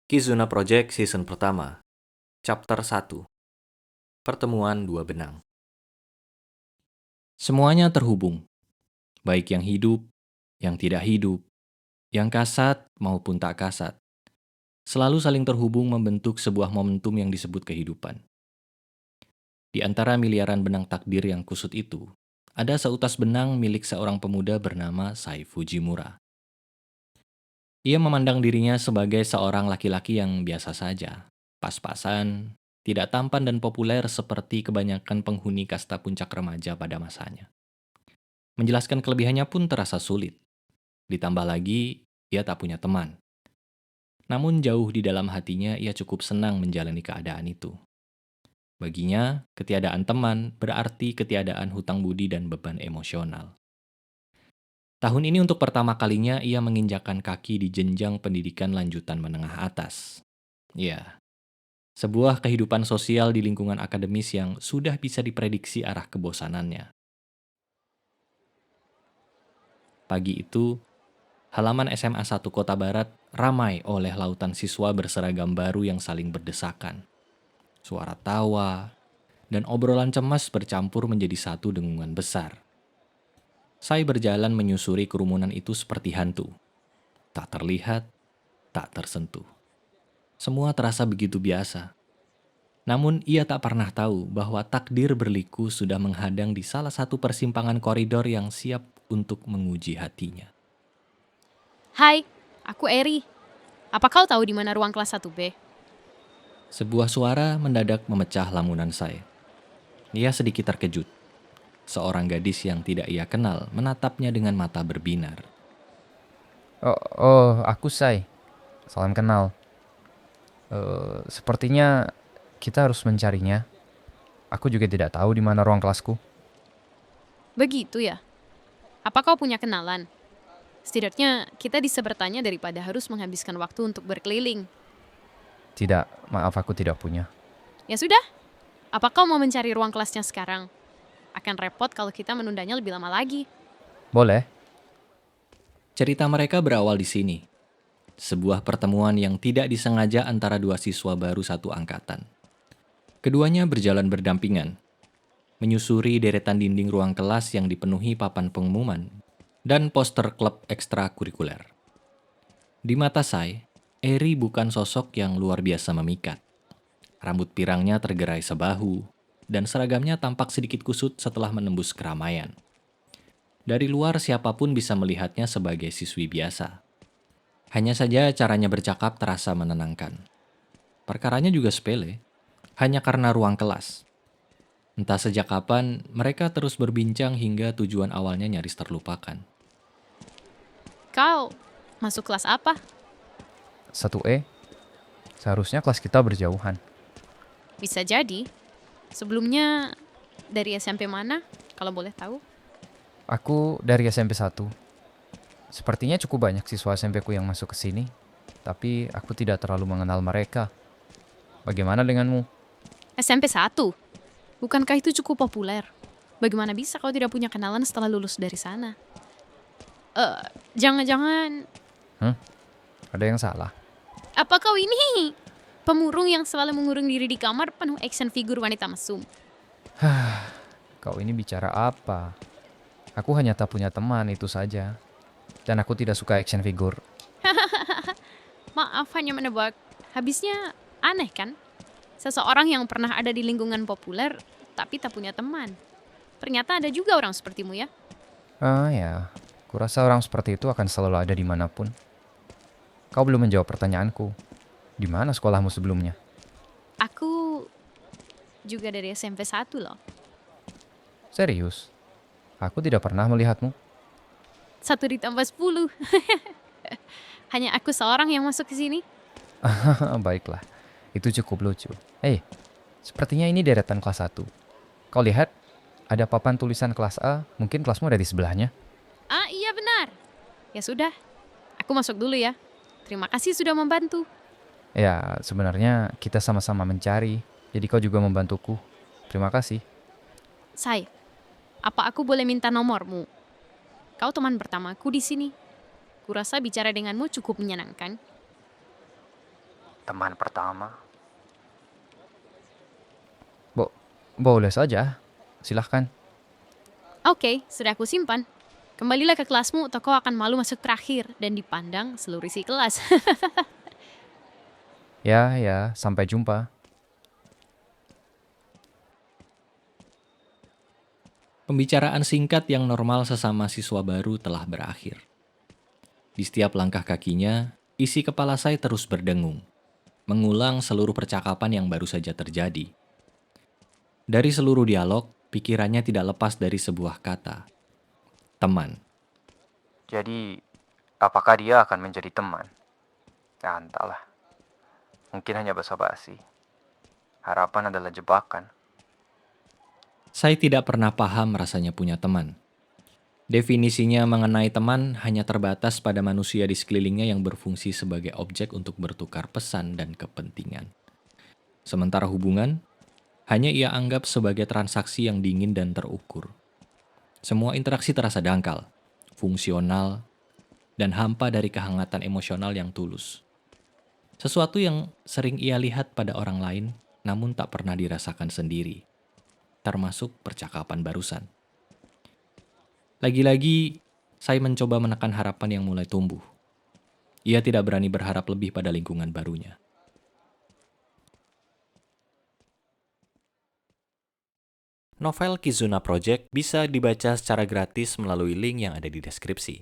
Kizuna Project Season Pertama, Chapter 1, Pertemuan Dua Benang. Semuanya terhubung, baik yang hidup, yang tidak hidup, yang kasat maupun tak kasat. Selalu saling terhubung membentuk sebuah momentum yang disebut kehidupan. Di antara miliaran benang takdir yang kusut itu, ada seutas benang milik seorang pemuda bernama Sai Fujimura. Ia memandang dirinya sebagai seorang laki-laki yang biasa saja, pas-pasan, tidak tampan dan populer seperti kebanyakan penghuni kasta puncak remaja pada masanya. Menjelaskan kelebihannya pun terasa sulit. Ditambah lagi, ia tak punya teman. Namun jauh di dalam hatinya ia cukup senang menjalani keadaan itu. Baginya, ketiadaan teman berarti ketiadaan hutang budi dan beban emosional. Tahun ini untuk pertama kalinya ia menginjakkan kaki di jenjang pendidikan lanjutan menengah atas. Ya, sebuah kehidupan sosial di lingkungan akademis yang sudah bisa diprediksi arah kebosanannya. Pagi itu, halaman SMA 1 Kota Barat ramai oleh lautan siswa berseragam baru yang saling berdesakan. Suara tawa dan obrolan cemas bercampur menjadi satu dengungan besar. Saya berjalan menyusuri kerumunan itu seperti hantu. Tak terlihat, tak tersentuh. Semua terasa begitu biasa. Namun ia tak pernah tahu bahwa takdir berliku sudah menghadang di salah satu persimpangan koridor yang siap untuk menguji hatinya. Hai, aku Eri. Apa kau tahu di mana ruang kelas 1B? Sebuah suara mendadak memecah lamunan saya. Ia sedikit terkejut. Seorang gadis yang tidak ia kenal menatapnya dengan mata berbinar. Aku Sai. Salam kenal. Sepertinya kita harus mencarinya. Aku juga tidak tahu di mana ruang kelasku. Begitu ya? Apa kau punya kenalan? Setidaknya kita bisa bertanya daripada harus menghabiskan waktu untuk berkeliling. Tidak, maaf aku tidak punya. Ya sudah, apa kau mau mencari ruang kelasnya sekarang? Akan repot kalau kita menundanya lebih lama lagi. Boleh? Cerita mereka berawal di sini. Sebuah pertemuan yang tidak disengaja antara dua siswa baru satu angkatan. Keduanya berjalan berdampingan, menyusuri deretan dinding ruang kelas yang dipenuhi papan pengumuman dan poster klub ekstrakurikuler. Di mata saya, Eri bukan sosok yang luar biasa memikat. Rambut pirangnya tergerai sebahu, dan seragamnya tampak sedikit kusut setelah menembus keramaian. Dari luar siapapun bisa melihatnya sebagai siswi biasa. Hanya saja caranya bercakap terasa menenangkan. Perkaranya juga sepele, hanya karena ruang kelas. Entah sejak kapan, mereka terus berbincang hingga tujuan awalnya nyaris terlupakan. Kau masuk kelas apa? 1E. Seharusnya kelas kita berjauhan. Bisa jadi. Sebelumnya dari SMP mana, kalau boleh tahu? Aku dari SMP 1. Sepertinya cukup banyak siswa SMP ku yang masuk ke sini. Tapi aku tidak terlalu mengenal mereka. Bagaimana denganmu? SMP 1? Bukankah itu cukup populer? Bagaimana bisa kau tidak punya kenalan setelah lulus dari sana? Jangan-jangan Ada yang salah? apa kau ini pemurung yang selalu mengurung diri di kamar penuh action figure wanita mesum? Kau ini bicara apa? Aku hanya tak punya teman, itu saja. Dan aku tidak suka action figure. Maaf, hanya menebak. Habisnya aneh kan? Seseorang yang pernah ada di lingkungan populer tapi tak punya teman. Ternyata ada juga orang sepertimu ya. Ya, kurasa orang seperti itu akan selalu ada dimanapun. Kau belum menjawab pertanyaanku. Di mana sekolahmu sebelumnya? Aku juga dari SMP 1 loh. Serius? Aku tidak pernah melihatmu. 1 ditambah 10. Hanya aku seorang yang masuk ke sini. Baiklah, itu cukup lucu. Sepertinya ini deretan kelas 1. Kau lihat, ada papan tulisan kelas A, mungkin kelasmu ada di sebelahnya. Ah, iya benar. Ya sudah, aku masuk dulu ya. Terima kasih sudah membantu. Ya, sebenarnya kita sama-sama mencari, jadi kau juga membantuku. Terima kasih. Say, apa aku boleh minta nomormu? Kau teman pertamaku di sini. Kurasa bicara denganmu cukup menyenangkan. Teman pertama? Boleh saja. Silahkan. Oke, sudah aku simpan. Kembalilah ke kelasmu atau kau akan malu masuk terakhir dan dipandang seluruh isi kelas. Ya, sampai jumpa. Pembicaraan singkat yang normal sesama siswa baru telah berakhir. Di setiap langkah kakinya, isi kepala saya terus berdengung, mengulang seluruh percakapan yang baru saja terjadi. Dari seluruh dialog, pikirannya tidak lepas dari sebuah kata, teman. Jadi, apakah dia akan menjadi teman? Ya, entahlah. Mungkin hanya basa-basi. Harapan adalah jebakan. Saya tidak pernah paham rasanya punya teman. Definisinya mengenai teman hanya terbatas pada manusia di sekelilingnya yang berfungsi sebagai objek untuk bertukar pesan dan kepentingan. Sementara hubungan, hanya ia anggap sebagai transaksi yang dingin dan terukur. Semua interaksi terasa dangkal, fungsional, dan hampa dari kehangatan emosional yang tulus. Sesuatu yang sering ia lihat pada orang lain, namun tak pernah dirasakan sendiri, termasuk percakapan barusan. Lagi-lagi, saya mencoba menekan harapan yang mulai tumbuh. Ia tidak berani berharap lebih pada lingkungan barunya. Novel Kizuna Project bisa dibaca secara gratis melalui link yang ada di deskripsi.